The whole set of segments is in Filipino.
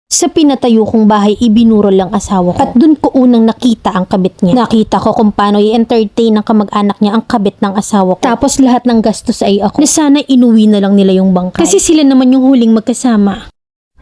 Sa pinatayo kong bahay, ibinurol lang asawa ko. At dun ko unang nakita ang kabit niya. Nakita ko kung paano i-entertain ng kamag-anak niya ang kabit ng asawa ko. Tapos lahat ng gastos ay ako. Na sana inuwi na lang nila yung bangkay. Kasi sila naman yung huling magkasama.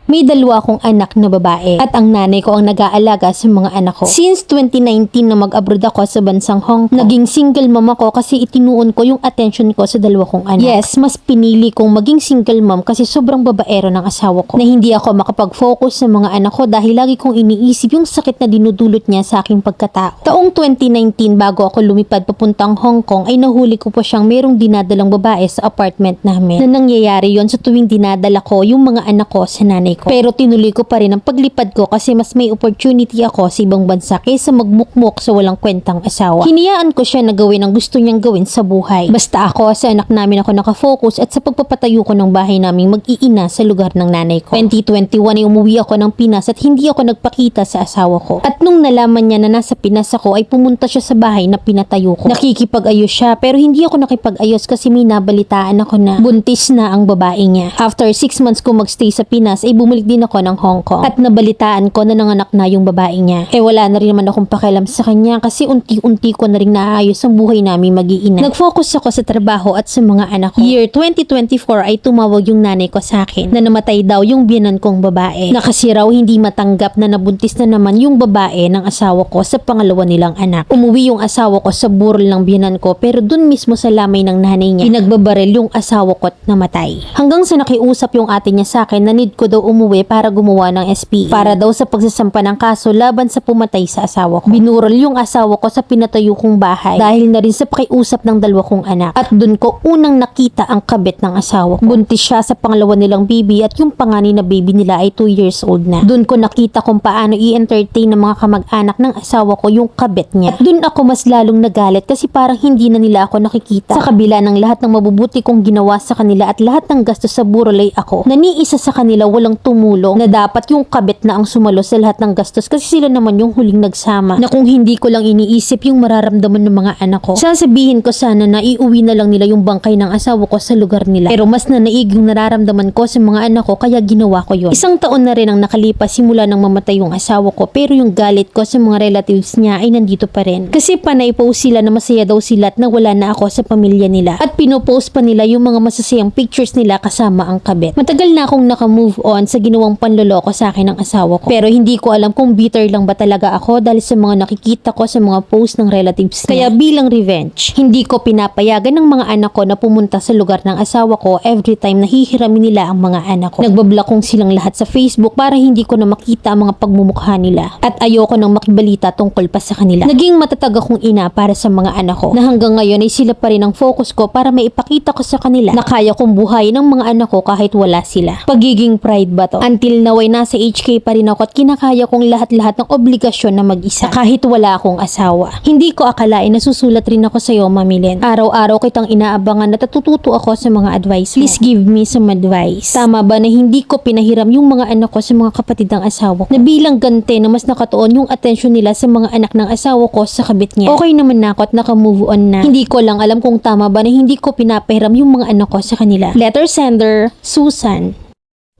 May dalawa akong anak na babae at ang nanay ko ang nag-aalaga sa mga anak ko. Since 2019 na mag-abroad ako sa bansang Hong Kong, naging single mom ako kasi itinuon ko yung attention ko sa dalawa kong anak. Yes, mas pinili kong maging single mom kasi sobrang babaero ng asawa ko. Na hindi ako makapag-focus sa mga anak ko dahil lagi kong iniisip yung sakit na dinudulot niya sa aking pagkatao. Taong 2019 bago ako lumipad papuntang Hong Kong ay nahuli ko pa siyang merong dinadalang babae sa apartment namin. Na nangyayari yon sa tuwing dinadala ko yung mga anak ko sa nanay ko. Pero tinuloy ko pa rin ang paglipad ko kasi mas may opportunity ako sa ibang bansa kaysa magmukmok sa walang kwentang asawa. Hinayaan ko siya na gawin ang gusto niyang gawin sa buhay. Basta ako sa anak namin ako nakafocus at sa pagpapatayo ko ng bahay naming mag-iina sa lugar ng nanay ko. 2021 ay umuwi ako ng Pinas at hindi ako nagpakita sa asawa ko. At nung nalaman niya na nasa Pinas ako ay pumunta siya sa bahay na pinatayo ko. Nakikipag-ayos siya pero hindi ako nakipag-ayos kasi may nabalitaan ako na buntis na ang babae niya. After 6 months ko magstay sa Pinas ay bumalik din ako ng Hong Kong at nabalitaan ko na nanganak na yung babae niya. Wala na rin naman akong pakialam sa kanya kasi unti-unti ko na rin naayos ang buhay namin mag-iina. Nag-focus ako sa trabaho at sa mga anak ko. Year 2024 ay tumawag yung nanay ko sa akin na namatay daw yung biyanan kong babae. Na kasi raw hindi matanggap na nabuntis na naman yung babae ng asawa ko sa pangalawa nilang anak. Umuwi yung asawa ko sa burol ng biyanan ko pero dun mismo sa lamay ng nanay niya, pinagbabaril yung asawa ko at namatay. Hanggang sa nakiusap yung ate niya sa akin na need ko daw umuwi para gumawa ng SPE. Para daw sa pagsasampa ng kaso laban sa pumatay sa asawa ko. Binurol yung asawa ko sa pinatayo kong bahay dahil na rin sa pakiusap ng dalawa kong anak. At dun ko unang nakita ang kabit ng asawa ko. Buntis siya sa pangalawa nilang baby at yung panganay na baby nila ay 2 years old na. Dun ko nakita kung paano i-entertain ng mga kamag-anak ng asawa ko yung kabit niya. At dun ako mas lalong nagalit kasi parang hindi na nila ako nakikita. Sa kabila ng lahat ng mabubuti kong ginawa sa kanila at lahat ng gastos sa burol ay ako. Naniisa sa kanila walang tumulong na dapat yung kabit na ang sumalo sa lahat ng gastos kasi sila naman yung huling nagsama. Na kung hindi ko lang iniisip yung mararamdaman ng mga anak ko, sasabihin ko sana na iuwi na lang nila yung bangkay ng asawa ko sa lugar nila. Pero mas nanaig yung nararamdaman ko sa mga anak ko kaya ginawa ko yun. 1 taon na rin ang nakalipas simula nang mamatay yung asawa ko pero yung galit ko sa mga relatives niya ay nandito pa rin. Kasi panay post sila na masaya daw sila at nawala na ako sa pamilya nila. At pinopost pa nila yung mga masasayang pictures nila kasama ang kabit. Matagal na akong naka-move on sa ginawang panloloko sa akin ng asawa ko. Pero hindi ko alam kung bitter lang ba talaga ako dahil sa mga nakikita ko sa mga post ng relatives niya. Kaya bilang revenge, hindi ko pinapayagan ng mga anak ko na pumunta sa lugar ng asawa ko every time na hihiramin nila ang mga anak ko. Nagbablock kong silang lahat sa Facebook para hindi ko na makita ang mga pagmumukha nila. At ayoko nang makibalita tungkol pa sa kanila. Naging matatag akong ina para sa mga anak ko. Na hanggang ngayon ay sila pa rin ang focus ko para maipakita ko sa kanila na kaya kong buhayin ang mga anak ko kahit wala sila. Pagiging pride ba to? Until now ay nasa HK pa rin ako at kinakaya kong lahat-lahat ng obligasyon na mag-isa kahit wala akong asawa. Hindi ko akalain na susulat rin ako sa iyo, Mami Len. Araw-araw kitang inaabangan at natututo ako sa mga advice mo. Please give me some advice. Tama ba na hindi ko pinahiram yung mga anak ko sa mga kapatid ng asawa ko? Na bilang gante na mas nakatuon yung attention nila sa mga anak ng asawa ko sa kabit niya. Okay naman na ako at naka-move on na. Hindi ko lang alam kung tama ba na hindi ko pinapahiram yung mga anak ko sa kanila. Letter sender, Susan.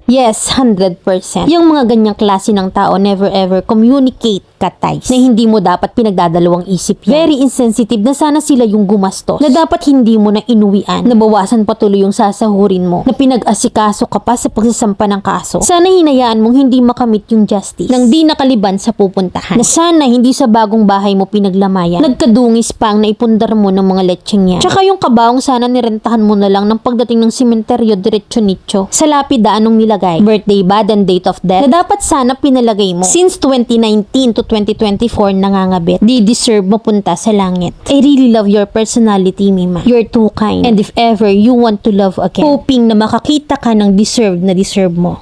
Yes, 100%. Yung mga ganyang klase ng tao never ever communicate katay na hindi mo dapat pinagdadalawang isip yan. Very insensitive na sana sila yung gumastos na dapat hindi mo na inuwian. Nabawasan patuloy yung sasahurin mo na pinag-asikaso ka pa sa pagsasampa ng kaso. Sana hinayaan mong hindi makamit yung justice nang di nakaliban sa pupuntahan. Na sana hindi sa bagong bahay mo pinaglamayan. Nagkadungis pang naipundar mo ng mga lecheng yan. Tsaka yung kabaong sana nirentahan mo na lang ng pagdating ng sementeryo diretso nicho. Sa lapida anong nilagay? Birthday ba and date of death? Na dapat sana pinalagay mo. Since 2019 to 2024 nangangabit, di deserve mapunta sa langit. I really love your personality, Mima. You're too kind. And if ever you want to love again, hoping na makakita ka ng deserve na deserve mo.